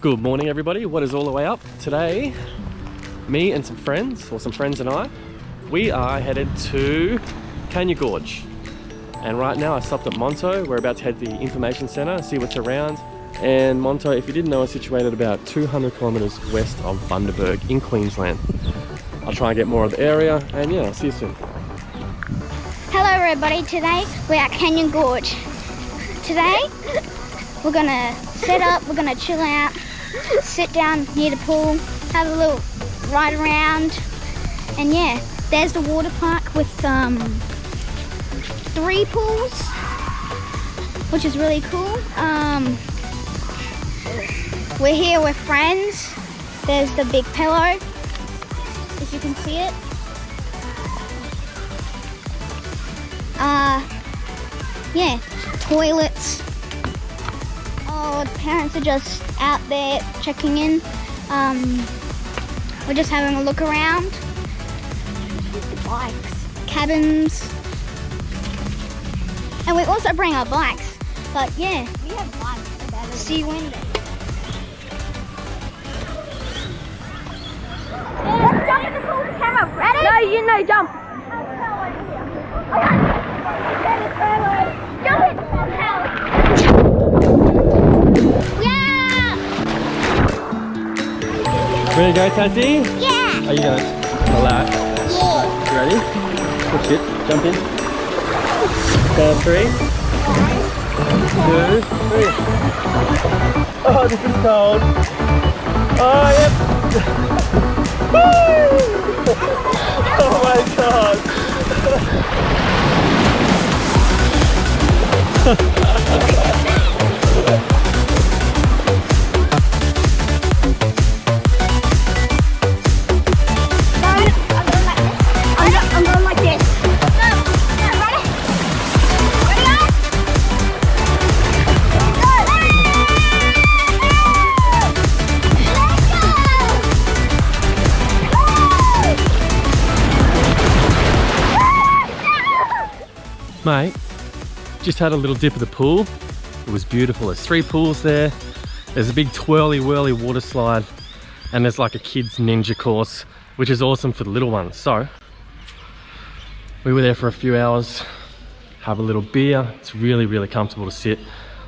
Good morning everybody, what is all the way up? Today, me and some friends, or some friends and I, we are headed to Cania Gorge. And right now I stopped at Monto. We're about to head to the information centre, see what's around. And Monto, if you didn't know, is situated about 200 kilometres west of Bundaberg in Queensland. I'll try and get more of the area, and yeah, I'll see you soon. Hello everybody, today we're at Cania Gorge. Today we're gonna set up, we're gonna chill out, sit down near the pool, have a little ride around, and yeah, there's the water park with 3 pools, which is really cool. We're here with friends. There's the big pillow, if you can see it. Yeah, toilets. Oh, the parents are just out there checking in. We're just having a look around. Bikes, cabins, and we also bring our bikes. But yeah, we have bikes. See you in there. Let's jump in the pool with the camera. Ready? No, you know, jump. Jump in. Yeah! Ready to go, Tassie? Yeah! Are you going to relax? Yeah. You ready? Push it, jump in. Count 3, 2, 3. Oh, this is cold. Oh, yep. Oh my god. I'm going like this. Ready? Mate, just had a little dip of the pool. It was beautiful. There's 3 pools there. There's a big twirly whirly water slide, and there's like a kids ninja course, which is awesome for the little ones. So we were there for a few hours, have a little beer. It's really comfortable to sit.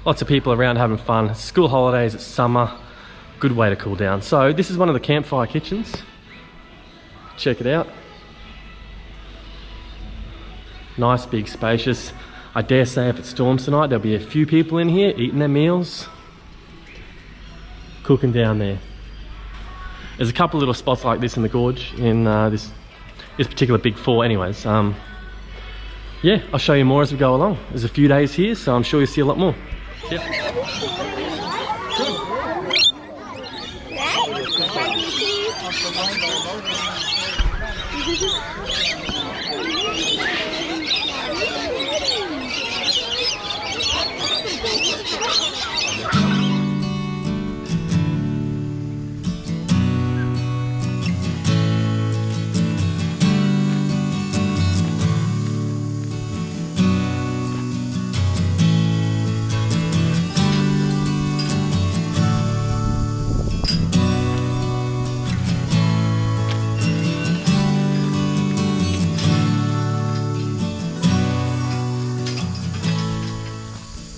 Lots of people around having fun. School holidays, it's summer. Good way to cool down. So this is one of the campfire kitchens. Check it out. Nice, big, spacious. I dare say if it storms tonight, there'll be a few people in here eating their meals, cooking down there. There's a couple little spots like this in the gorge, in this particular big 4 anyways. Yeah, I'll show you more as we go along. There's a few days here, so I'm sure you'll see a lot more. Yep.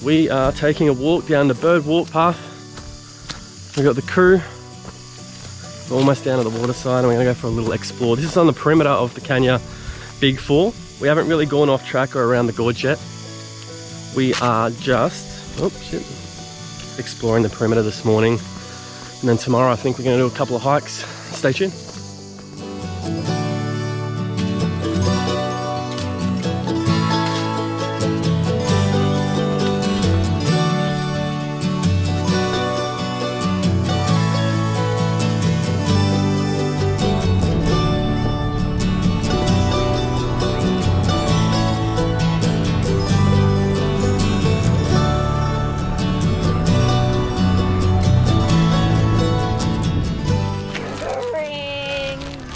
We are taking a walk down the bird walk path. We've got the crew. We're almost down to the water side, and we're gonna go for a little explore. This is on the perimeter of the Cania Big 4. We haven't really gone off track or around the gorge yet. We are just, exploring the perimeter this morning. And then tomorrow I think we're gonna do a couple of hikes. Stay tuned.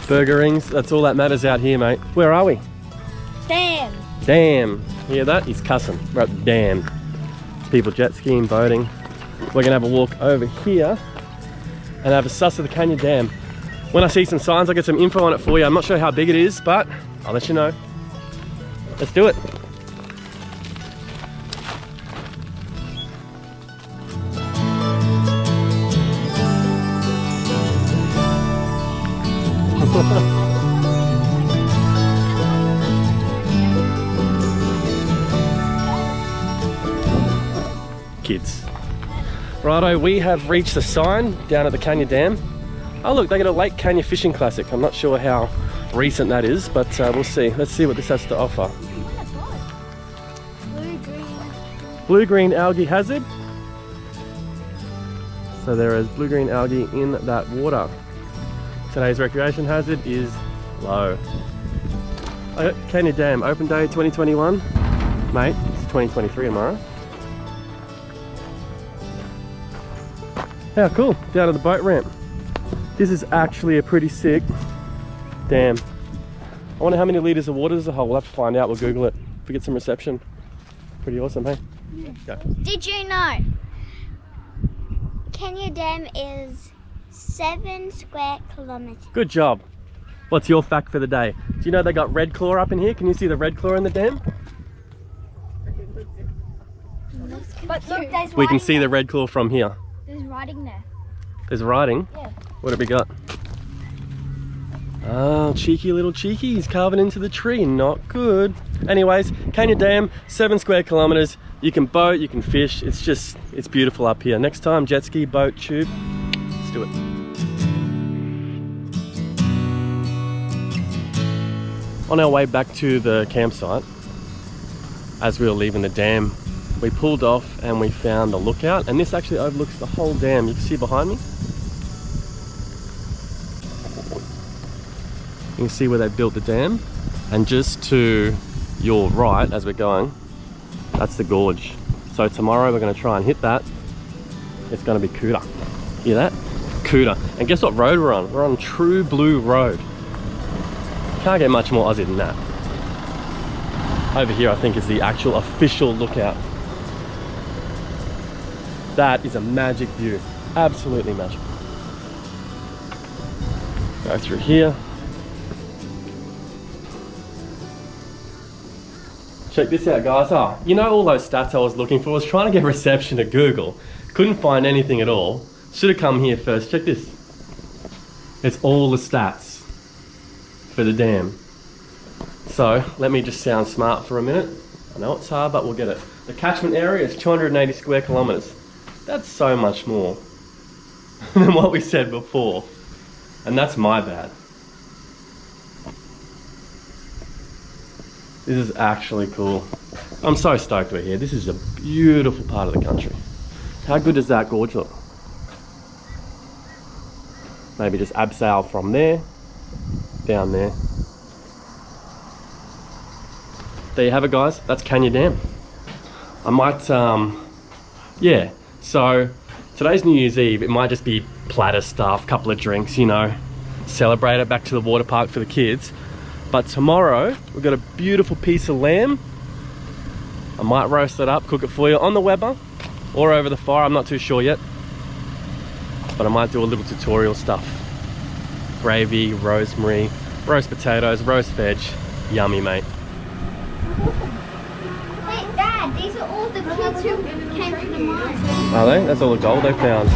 Burger rings, that's all that matters out here, mate. Where are we? Dam. Dam. Hear that? He's cussing. We're at the dam. People jet skiing, boating. We're gonna have a walk over here and have a suss of the Cania Dam. When I see some signs, I'll get some info on it for you. I'm not sure how big it is, but I'll let you know. Let's do it. Kids. Righto, we have reached the sign down at the Cania Dam. Oh look, they got a Lake Cania Fishing Classic. I'm not sure how recent that is, but we'll see. Let's see what this has to offer. Blue-green algae hazard. So there is blue-green algae in that water. Today's recreation hazard is low. Cania Dam, open day 2021. Mate, it's 2023 tomorrow. How cool, down to the boat ramp. This is actually a pretty sick dam. I wonder how many litres of water is a hole. We'll have to find out, we'll Google it. If we get some reception. Pretty awesome, hey? Go. Did you know Cania Dam is 7 square kilometres? Good job. What's your fact for the day? Do you know they got red claw up in here? Can you see the red claw in the dam? But look, there's We can see the red claw from here. There's writing there. There's writing? Yeah. What have we got? Oh, cheeky little cheeky. He's carving into the tree. Not good. Anyways, Cania Dam, 7 square kilometres. You can boat, you can fish. It's beautiful up here. Next time, jet ski, boat, tube. Let's do it. On our way back to the campsite, as we were leaving the dam, we pulled off and we found the lookout, and this actually overlooks the whole dam. You can see behind me. You can see where they built the dam, and just to your right as we're going, that's the gorge. So tomorrow we're going to try and hit that. It's going to be cooter. Hear that? Cooter. And guess what road we're on? We're on True Blue Road. Can't get much more Aussie than that. Over here I think is the actual official lookout. That is a magic view. Absolutely magic. Go through here. Check this out, guys. Oh, you know all those stats I was looking for? I was trying to get reception at Google. Couldn't find anything at all. Should have come here first. Check this. It's all the stats for the dam. So let me just sound smart for a minute. I know it's hard, but we'll get it. The catchment area is 280 square kilometres. That's so much more than what we said before. And that's my bad. This is actually cool. I'm so stoked we're here. This is a beautiful part of the country. How good does that gorge look? Maybe just abseil from there, down there. There you have it, guys. That's Cania Dam. I might, yeah. So today's New Year's Eve. It might just be platter stuff, couple of drinks, you know, celebrate it, back to the water park for the kids. But tomorrow we've got a beautiful piece of lamb. I might roast it up, cook it for you on the Weber or over the fire. I'm not too sure yet, but I might do a little tutorial stuff. Gravy, rosemary, roast potatoes, roast veg. Yummy, mate. Wait, Dad, these are all the kids who came from the mine. Are they? That's all the gold they found.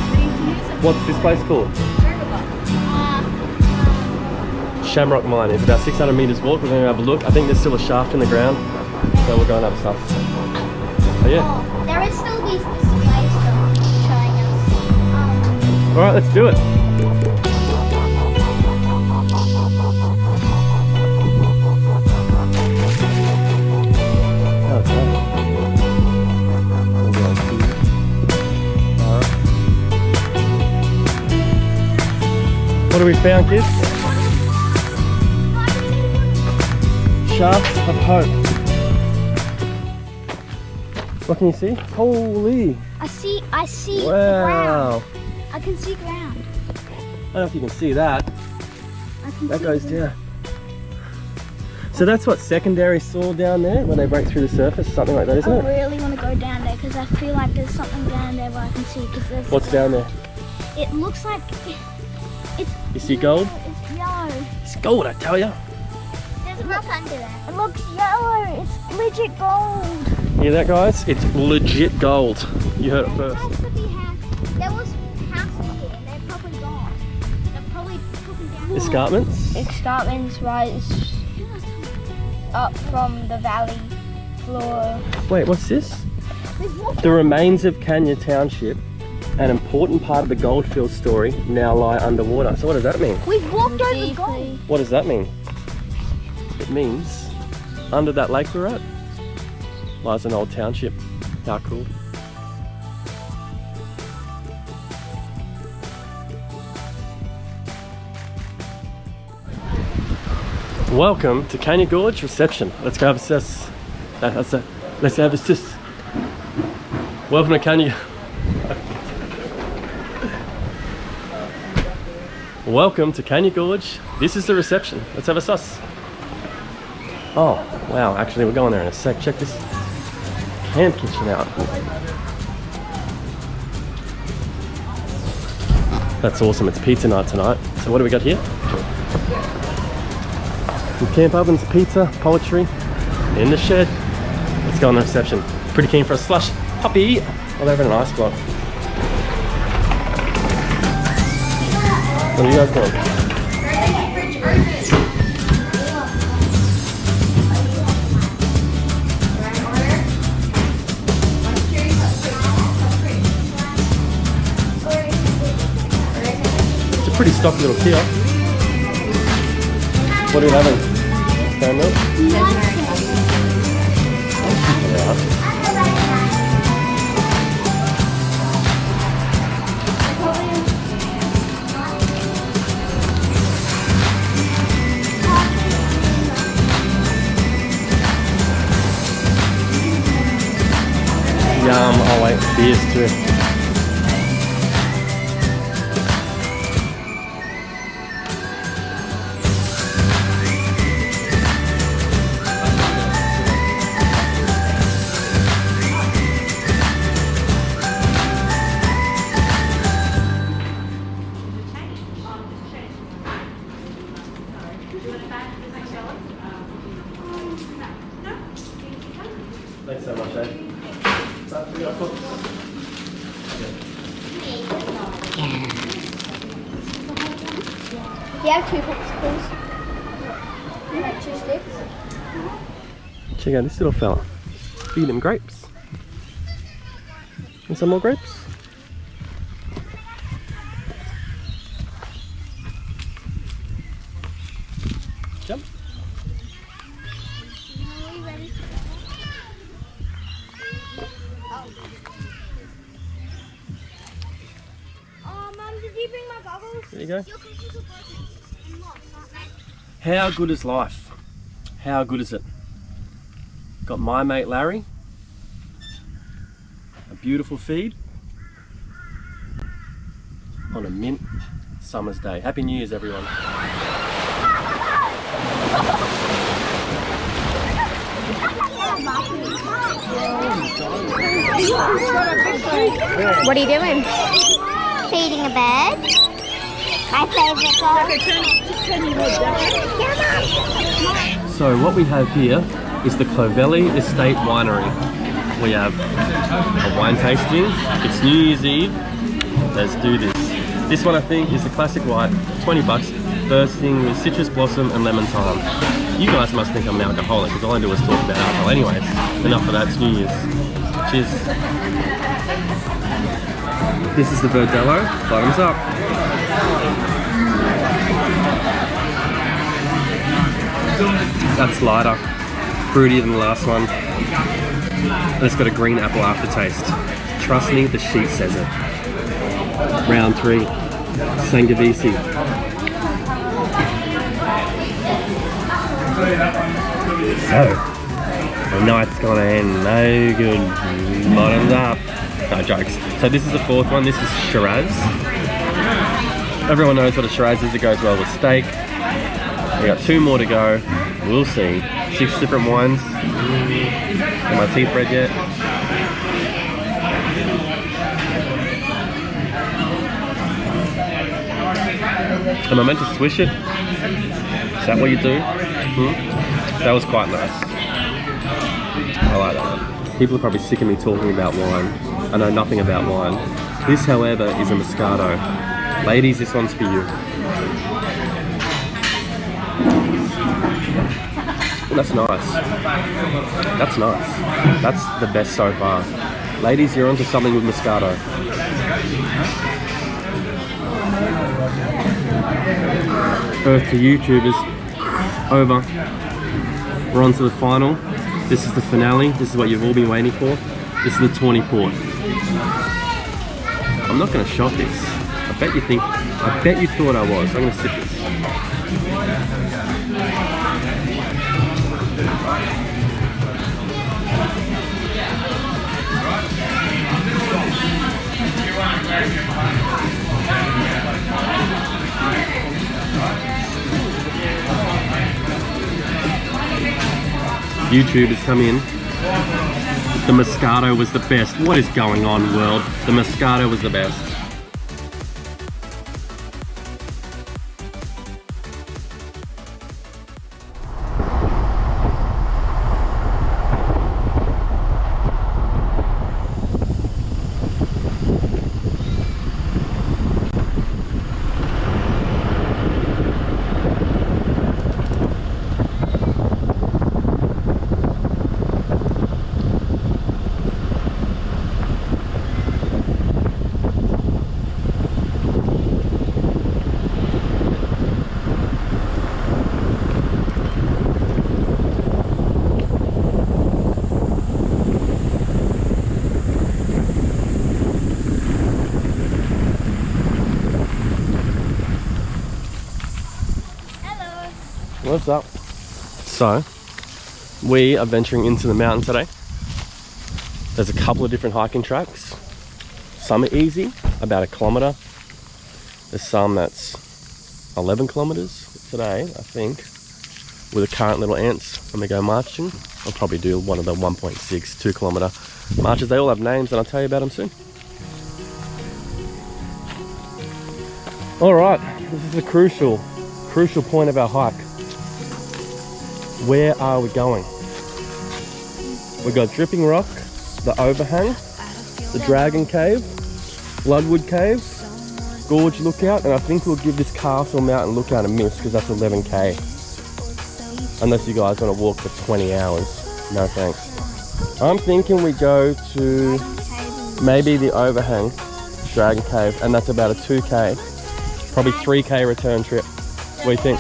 What's this place called? Shamrock Mine. It's about 600 metres walk. We're going to have a look. I think there's still a shaft in the ground, so we'll go and have a stuff. So yeah. Oh, there is still these displays showing us. Alright, let's do it. What have we found, kids? Shafts of hope. What can you see? Holy! I see Wow. ground. I can see ground. I don't know if you can see that. I can That see goes ground. down. So that's what secondary soil down there when they break through the surface, something like that, isn't I it? really want to go down there because I feel like there's something down there where I can see. Cause there's What's down there? It looks like it's. You see gold? It's yellow. It's gold, I tell ya. There's a rock under there. It looks yellow. It's legit gold. Hear that, guys? It's legit gold. You heard it first. There was houses here and they're probably gone. They're probably taken down. Escarpments? Escarpments rise up from the valley floor. Wait, what's this? The remains of Cania Township, an important part of the Goldfield story, now lie underwater. So what does that mean? We've walked over gold. What does that mean? It means under that lake we're at lies an old township. How cool. Welcome to Cania Gorge reception. Let's go have a sis. Let's have a sis. Welcome to Cania. Welcome to Cania Gorge. This is the reception. Let's have a sus. Oh, wow. Actually, we're going there in a sec. Check this camp kitchen out. That's awesome. It's pizza night tonight. So what do we got here? Some camp ovens, pizza, poetry, in the shed. Let's go on the reception. Pretty keen for a slush puppy. Oh, they're having an ice block. What are you guys doing? It's a pretty stocky little kiosk. What are you having? Sour milk? Yum. Oh wait, beers too. Thanks so much, eh? Do you have two popsicles? Like 2 sticks? Check out this little fella. Feed him grapes. And some more grapes. Jump. Are we ready? Oh, Mum, did you bring my goggles? There you go. Your cookies are broken and lost, aren't they? How good is life? How good is it? Got my mate Larry. A beautiful feed. On a mint summer's day. Happy New Year's, everyone. What are you doing? Feeding a bird. My favourite dog. So what we have here is the Clovelly Estate Winery. We have a wine tasting. It's New Year's Eve. Let's do this. This one I think is the classic white, 20 bucks, bursting with citrus blossom and lemon thyme. You guys must think I'm an alcoholic because all I do is talk about alcohol. Anyways, enough of that, it's New Year's. Cheers. This is the Verdelho, bottoms up. That's lighter, fruitier than the last one. And it's got a green apple aftertaste. Trust me, the sheet says it. Round 3, Sangiovese. So, the night's gonna end no good. Bottoms up. No jokes. So this is the 4th one. This is Shiraz. Everyone knows what a Shiraz is. It goes well with steak. We got 2 more to go. We'll see. 6 different wines. Got my teeth red yet? Am I meant to swish it? Is that what you do? That was quite nice. I like that one. People are probably sick of me talking about wine. I know nothing about wine. This, however, is a Moscato. Ladies, this one's for you. That's nice. That's nice. That's the best so far. Ladies, you're onto something with Moscato. Earth to YouTube is over. We're on to the final. This is the finale. This is what you've all been waiting for. This is the tawny port. I'm not going to shot this. I bet you thought I was. I'm going to sip this. YouTube has come in. The Moscato was the best. What is going on, world? The Moscato was the best. What's up? So, we are venturing into the mountain today. There's a couple of different hiking tracks. Some are easy, about 1 kilometre. There's some that's 11 kilometres today, I think, with the current little ants when we go marching. I'll probably do one of the 1.6, 2 kilometre marches. They all have names and I'll tell you about them soon. Alright, this is the crucial point of our hike. Where are we going? We've got Dripping Rock, the Overhang, the Dragon Cave, Bloodwood Cave, Gorge Lookout, and I think we'll give this Castle Mountain Lookout a miss because that's 11k. Unless you guys want to walk for 20 hours. No thanks. I'm thinking we go to maybe the Overhang, Dragon Cave, and that's about a 2k, probably 3k return trip. What do you think?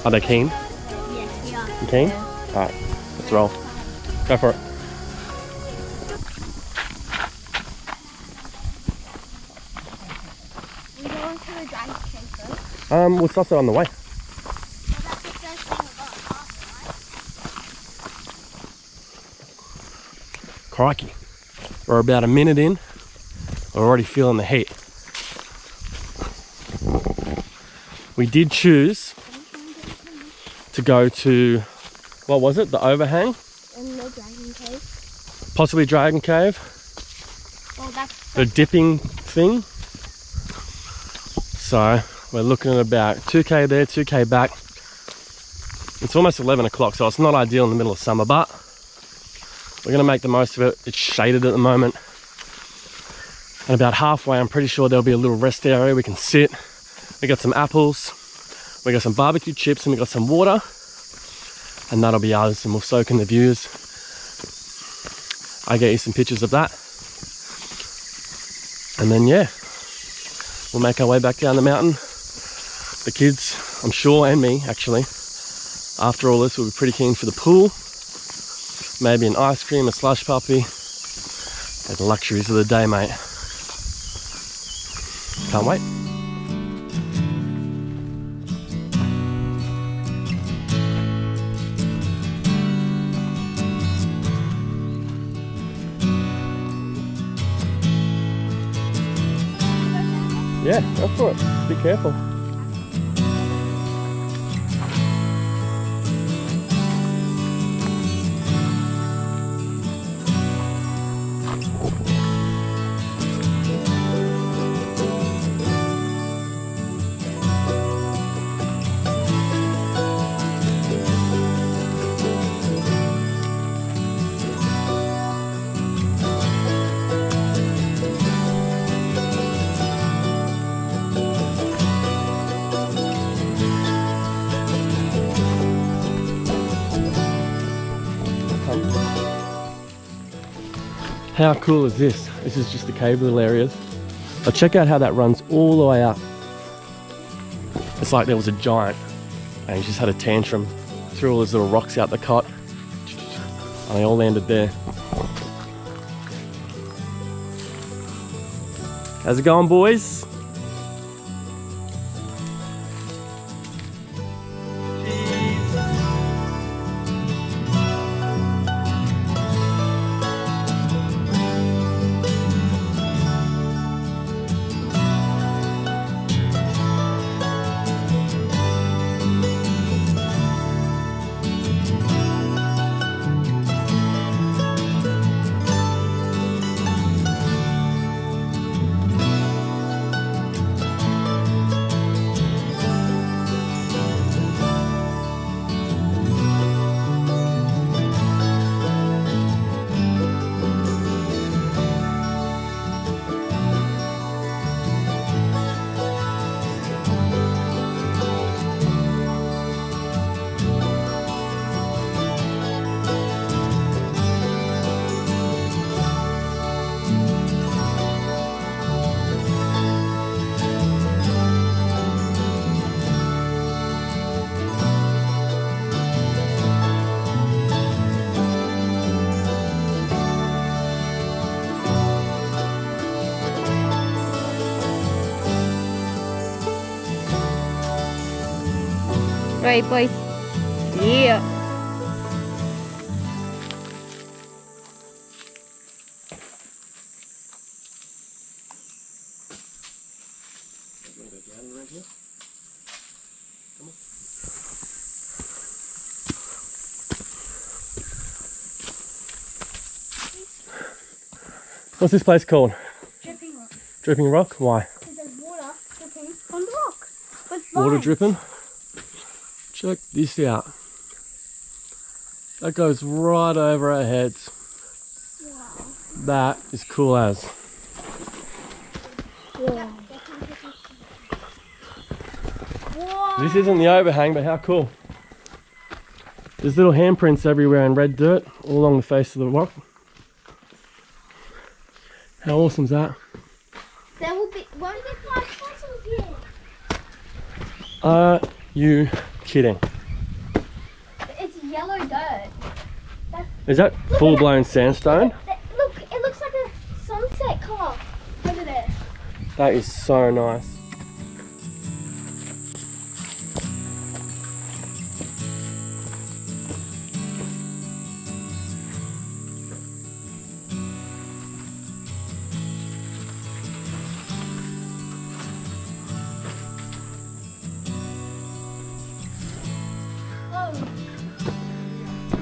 Are they keen? Yes, we are. You keen? Alright, let's roll. Go for it. We go into the Dragon Cave first. We'll suss it on the way. Well, that's the first thing we're going after, right? Crikey. We're about a minute in. We're already feeling the heat. We did choose to go to, what was it? The Overhang? And the Dragon Cave. Possibly Dragon Cave. Well, that's The dipping thing. So we're looking at about 2k there, 2k back. It's almost 11 o'clock, so it's not ideal in the middle of summer, but we're gonna make the most of it. It's shaded at the moment. And about halfway, I'm pretty sure there'll be a little rest area we can sit. We got some apples, we got some barbecue chips, and we got some water. And that'll be ours, and we'll soak in the views. I'll get you some pictures of that. And then, yeah, we'll make our way back down the mountain. The kids, I'm sure, and me, actually, after all this, we'll be pretty keen for the pool. Maybe an ice cream, a slush puppy. They're the luxuries of the day, mate. Can't wait. Yeah, go for it. Be careful. How cool is this? This is just the cave little areas. But check out how that runs all the way up. It's like there was a giant and he just had a tantrum, threw all those little rocks out the cot, and they all landed there. How's it going, boys? Right, boys. Yeah. What's this place called? Dripping rock. Dripping Rock? Why? Because there's water dripping from the rock. With Water vines. dripping? Check this out. That goes right over our heads. Wow. That is cool as. Yeah. Wow. This isn't the overhang, but how cool. There's little handprints everywhere in red dirt all along the face of the rock. How awesome is that? There will be. Won't there find fossils here? Are you kidding? It's yellow dirt. Is that full-blown sandstone? Look, it looks like a sunset colour over there. That is so nice. Oh,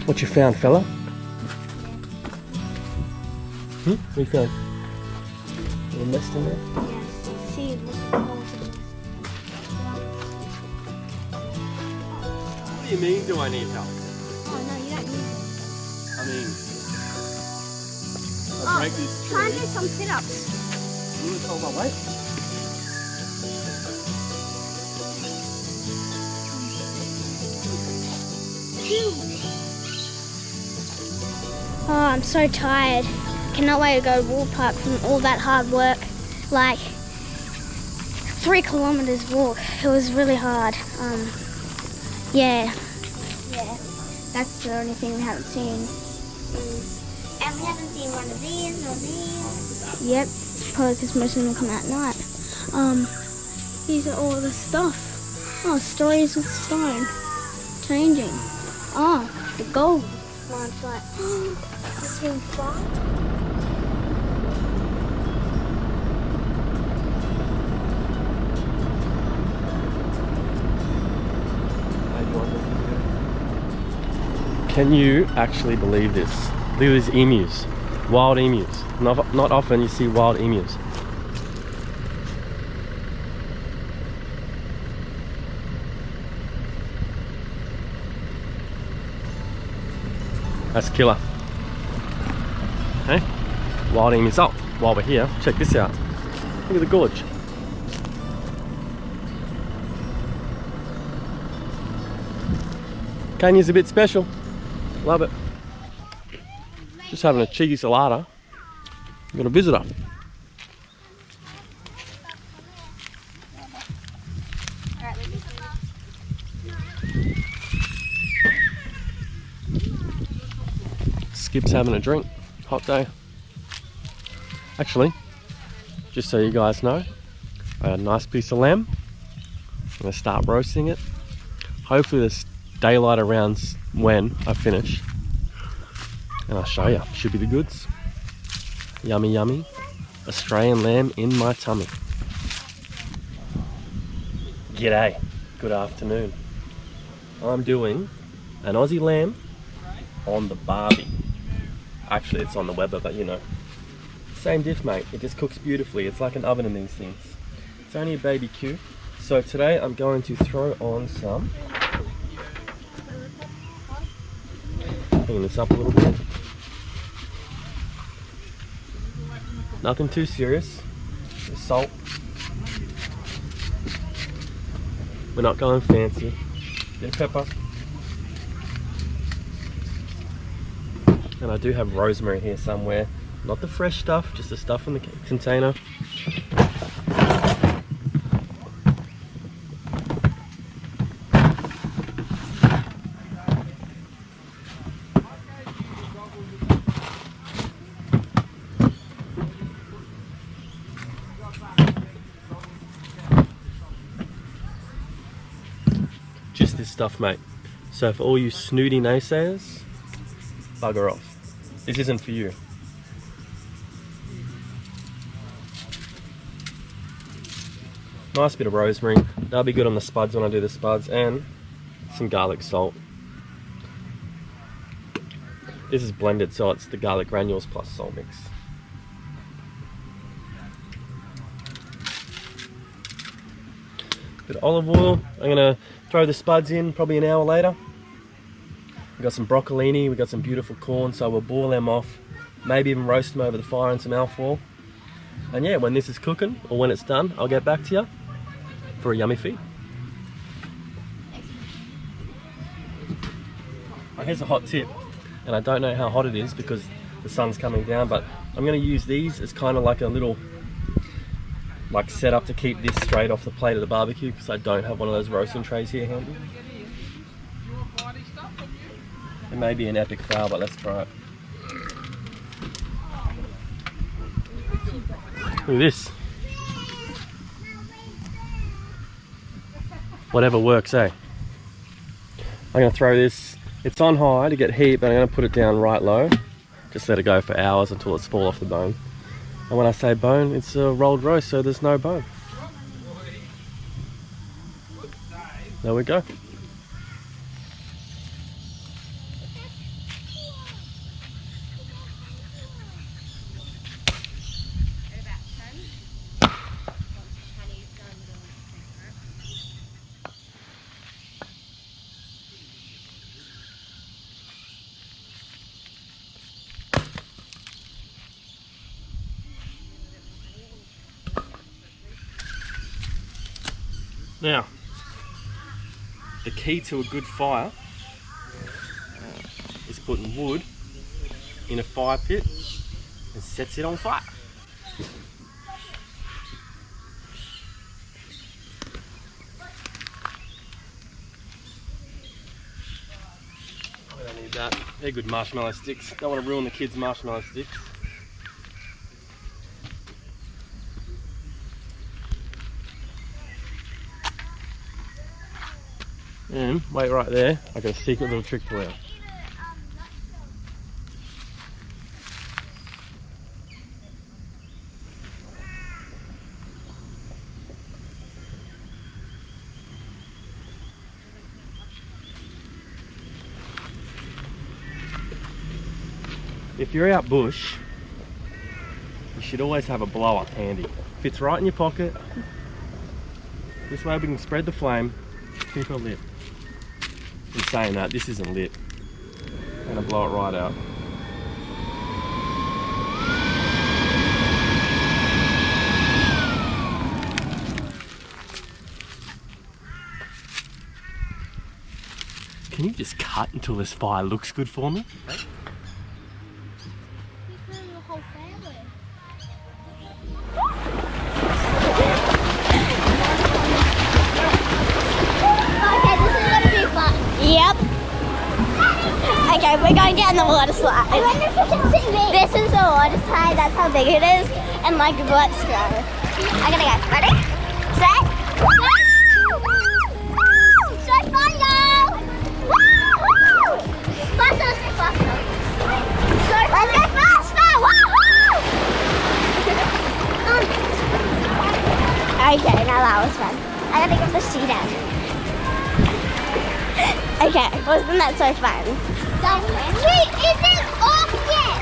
What you found, fella? What you found? A little nest in there? yes. See, look at the holes in this. What do you mean, do I need help? Oh no, you don't need it. I mean, Oh, break this try and tree. do some sit-ups. You want to hold my weight? Oh, I'm so tired. Cannot wait to go to Waterpark from all that hard work. Like 3 kilometers walk. It was really hard. Yeah. Yeah. That's the only thing we haven't seen. And we haven't seen one of these or these. Yep. Probably because most of them come at night. These are all the stuff. Oh, stories with stone. Changing. Oh, the gold. Like, it's been fun. Can you actually believe this? Look at these emus, wild emus. Not often you see wild emus. That's killer. Hey? Wild emus. Oh, while we're here, check this out. Look at the gorge. Cania's a bit special. Love it. Just having a cheeky salada. We've got a visitor. Skip's having a drink. Hot day. Actually, just so you guys know, I had a nice piece of lamb. I'm going to start roasting it. Hopefully there's daylight around when I finish. And I'll show you. Should be the goods. Yummy, yummy. Australian lamb in my tummy. G'day. Good afternoon. I'm doing an Aussie lamb on the barbie. Actually, it's on the Weber, but you know. Same diff, mate. It just cooks beautifully. It's like an oven in these things. It's only a baby Q. So today I'm going to throw on some. Bring this up a little bit. Nothing too serious. Just salt. We're not going fancy. Bit of pepper. And I do have rosemary here somewhere. Not the fresh stuff, just the stuff in the container. Just this stuff, mate. So for all you snooty naysayers, bugger off. This isn't for you. Nice bit of rosemary. That'll be good on the spuds when I do the spuds, and some garlic salt. This is blended, so it's the garlic granules plus salt mix. Bit of olive oil. I'm gonna throw the spuds in probably an hour later. We got some broccolini, we got some beautiful corn, so we'll boil them off, maybe even roast them over the fire in some alfoil. And yeah, when this is cooking, or when it's done, I'll get back to you for a yummy feed. Here's a hot tip, and I don't know how hot it is because the sun's coming down, but I'm going to use these as kind of like a little setup to keep this straight off the plate of the barbecue, because I don't have one of those roasting trays here handy. It may be an epic fail, but let's try it. Look at this. Whatever works, eh? I'm going to throw this, it's on high to get heat, but I'm going to put it down right low. Just let it go for hours until it's fall off the bone. And when I say bone, it's a rolled roast, so there's no bone. There we go. Now, the key to a good fire is putting wood in a fire pit and sets it on fire. We don't need that. They're good marshmallow sticks. Don't want to ruin the kids' marshmallow sticks. And wait right there, I got a secret little trick for you. If you're out bush, you should always have a blow up handy. Fits right in your pocket. This way we can spread the flame, keep it lit. In saying that, this isn't lit. I'm gonna blow it right out. Can you just cut until this fire looks good for me? Your whole family. we're going down the water slide. This is the water slide, that's how big it is. And like, let's go. I'm gonna go. Ready? Set? Woo! So fun, y'all! Woo! Faster, let's go faster. So let's go faster! Woo! Okay, now that was fun. I gotta get the seat out. Okay, wasn't that so fun? Wait, is it off yet?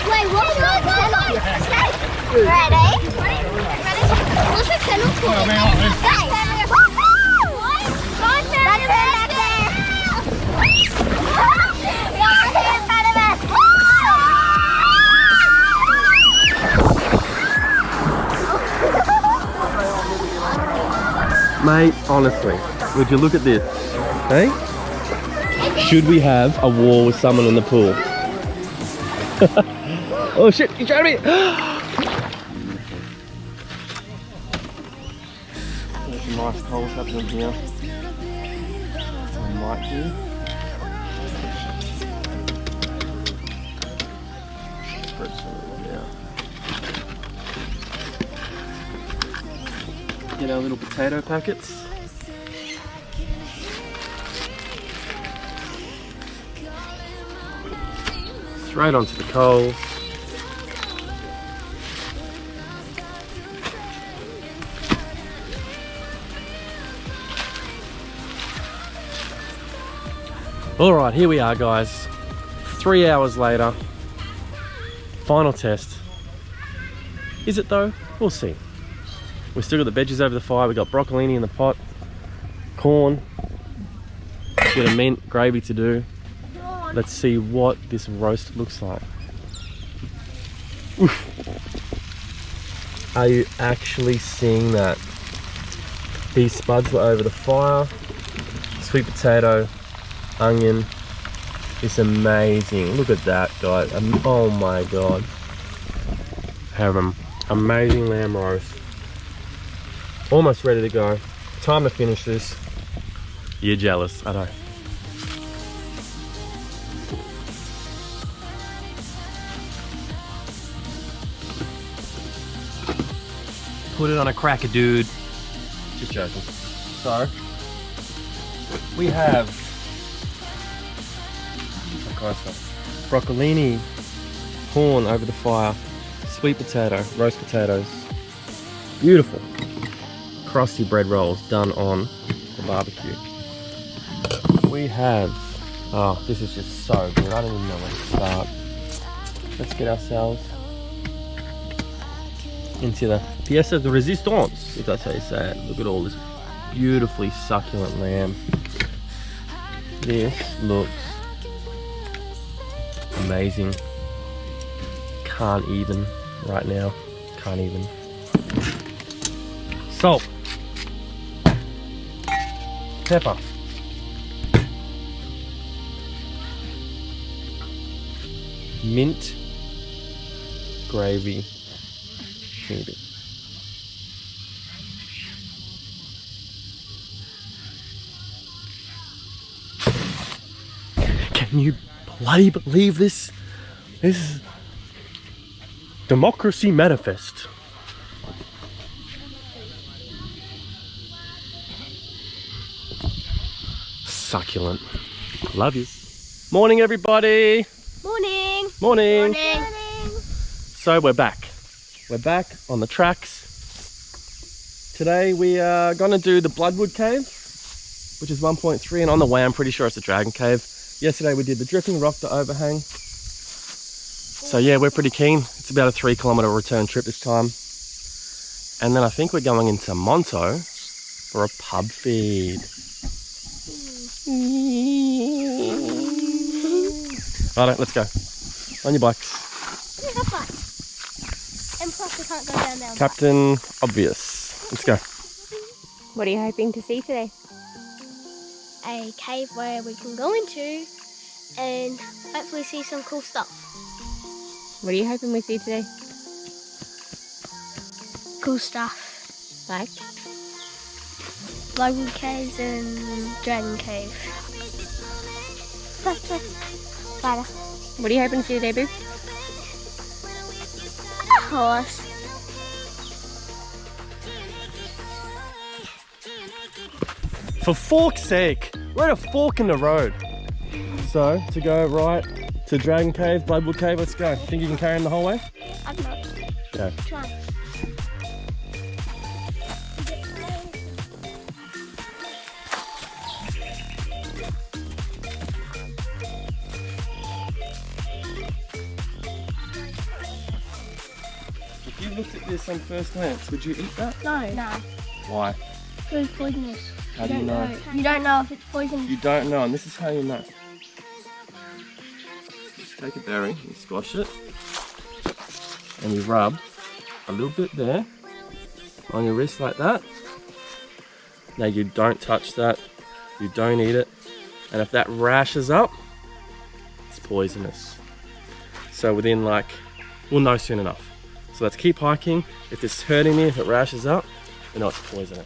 Wait, what's the kennel? Ready? What's the kennel for? That's it back there. We almost hit in front of us. Mate, honestly, would you look at this? Hey? Should we have a war with someone in the pool? Oh shit, you're trying to be... There's some nice coals happening here. I might do. Spread some of it out. Get our little potato packets. Straight onto the coals. Alright, here we are guys. 3 hours later. Final test. Is it though? We'll see. We've still got the veggies over the fire. We've got broccolini in the pot. Corn. Bit of mint, gravy to do. Let's see what this roast looks like. Oof. Are you actually seeing that? These spuds were over the fire. Sweet potato, onion. It's amazing. Look at that, guys. Oh my god. Have an amazing lamb roast. Almost ready to go. Time to finish this. You're jealous, I know. Put it on a cracker, dude. Just joking. So, we have broccolini, corn over the fire, sweet potato, roast potatoes, beautiful crusty bread rolls done on the barbecue. We have, oh, this is just so good. I don't even know where to start. Let's get ourselves into the pièce de résistance, if that's how you say it. Look at all this beautifully succulent lamb. This looks amazing. Can't even right now. Can't even. Salt. Pepper. Mint. Gravy. Maybe. Can you bloody believe this? This is democracy manifest. Succulent. Love you. Morning, everybody. Morning. Morning. Morning. So we're back. We're back on the tracks. Today we are going to do the Bloodwood Cave, which is 1.3, and on the way I'm pretty sure it's a Dragon Cave. Yesterday we did the Dripping Rock to Overhang. So yeah, we're pretty keen. It's about a 3-kilometer return trip this time. And then I think we're going into Monto for a pub feed. Righto, let's go. On your bikes. We have fun. And plus we can't go down there. Captain Obvious. Let's go. What are you hoping to see today? A cave where we can go into and hopefully see some cool stuff. What are you hoping we see today? Cool stuff. Like? Bloodwood Caves and Dragon Cave. Spider. What are you hoping to see today, Boo? A horse. For fork's sake, we're at a fork in the road. So, to go right to Dragon Cave, Bloodwood Cave, let's go. Think you can carry him the whole way? I'm not. Yeah. Try. If you looked at this on first glance, would you eat that? No. No. Why? It's poisonous. How do you know? You don't know if it's poisonous. You don't know, and this is how you know. Take a berry, you squash it, and you rub a little bit there on your wrist like that. Now you don't touch that, you don't eat it, and if that rashes up, it's poisonous. So within we'll know soon enough. So let's keep hiking. If it's hurting me, if it rashes up, we know it's poisonous.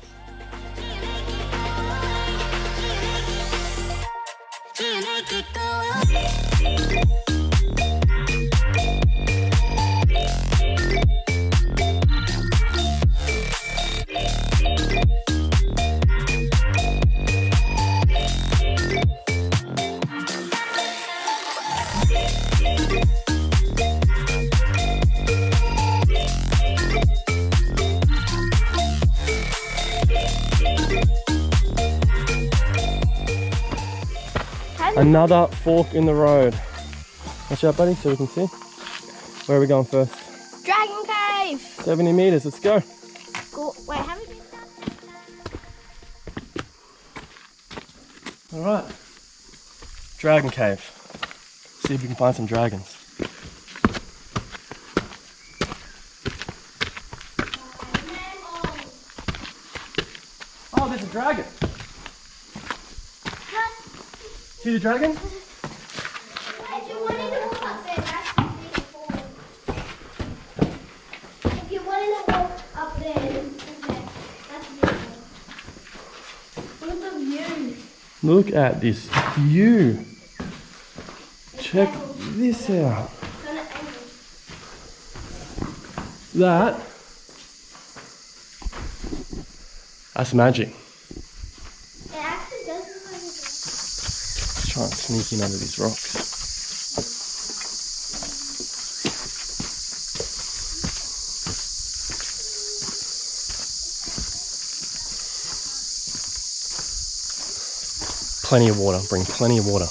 Another fork in the road. Watch out, buddy, so we can see. Where are we going first? Dragon Cave. 70 meters, let's go. Cool. Wait, have we been? All right. Dragon Cave. See if we can find some dragons. Oh, there's a dragon. See the dragon? If you wanted to walk up there, that's beautiful. If you wanted to walk up there, that's beautiful. Look at the view. Look at this view. Check this out. It's on an angle. That's magic. It actually does look like it's Let's try and sneak in under these rocks. Plenty of water, bring plenty of water.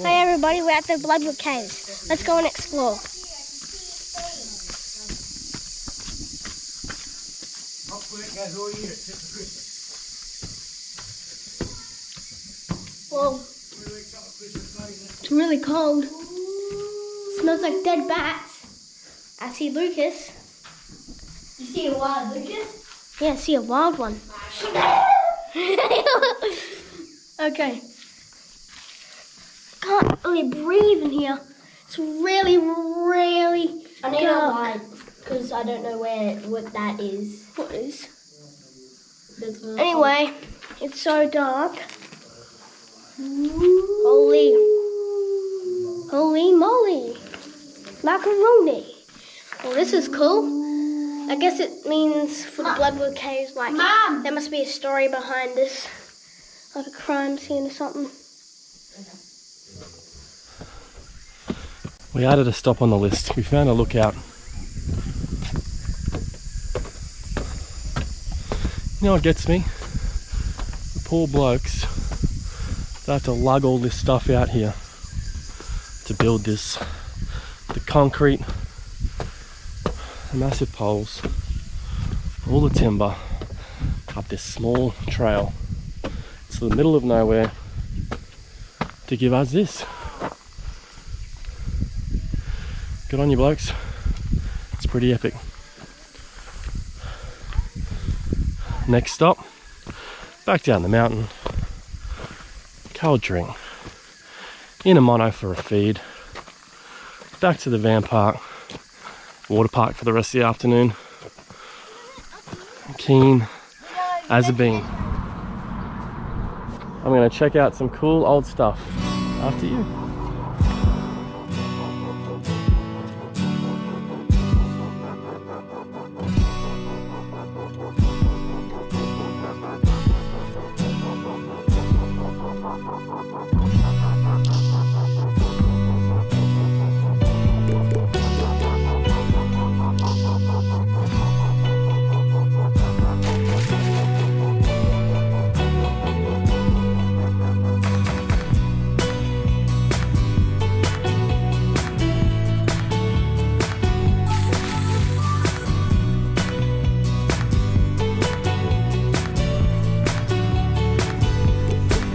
Hey everybody, we're at the Bloodwood Caves. Let's go and explore. Whoa. It's really cold. Smells like dead bats. I see Lucas. You see a wild Lucas? Yeah, I see a wild one. Okay. Can't really breathe in here. It's really, really I need a dark. light because I don't know what that is. What is? There's Anyway, it's so dark. Holy moly. Macaroni. Well, this is cool. I guess it means for the Bloodwood Caves, like, Mom! there must be a story behind this. Like a crime scene or something. We added a stop on the list. We found a lookout. You know what gets me? The poor blokes that have to lug all this stuff out here to build this. The concrete, the massive poles, all the timber up this small trail to the middle of nowhere to give us this. Good on you blokes. It's pretty epic. Next stop, back down the mountain. Cold drink. In a mono for a feed. Back to the van park. Water park for the rest of the afternoon. keen as a bean. I'm gonna check out some cool old stuff after you.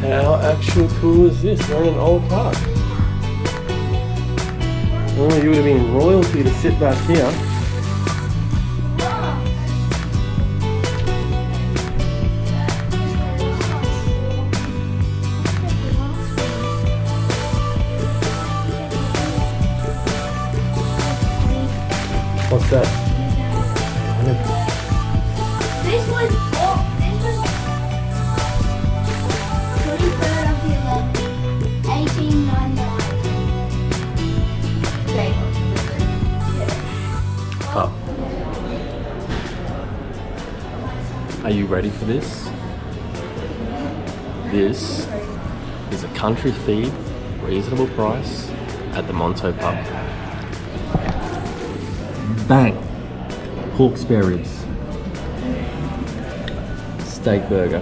How actual cool is this? We're in an old park. Oh, you would have been royalty to sit back here. What's that? This was 23rd of the 11th, 1899. Oh. Are you ready for this? This is a country feed, reasonable price at the Monto pub. Bang! Pork spare ribs. Steak burger.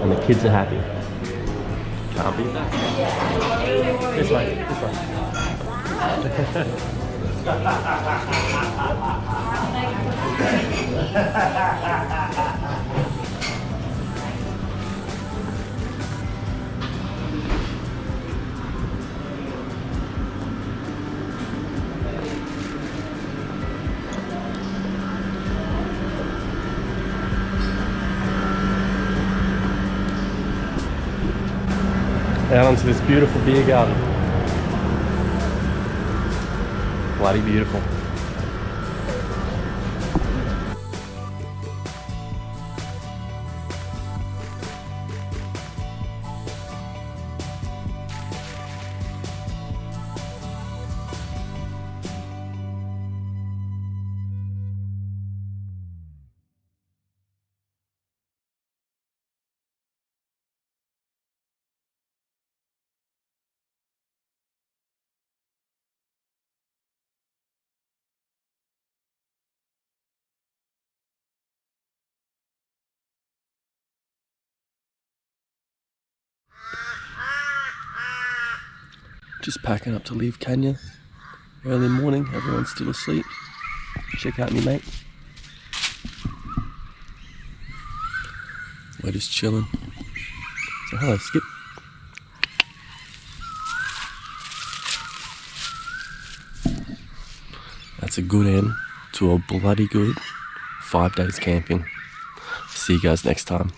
And the kids are happy. Can't beat that. This way, this way. Out onto this beautiful beer garden. Bloody beautiful. Just packing up to leave Cania. Early morning, everyone's still asleep. Check out me mate. We're just chilling. So hello, Skip. That's a good end to a bloody good 5 days camping. See you guys next time.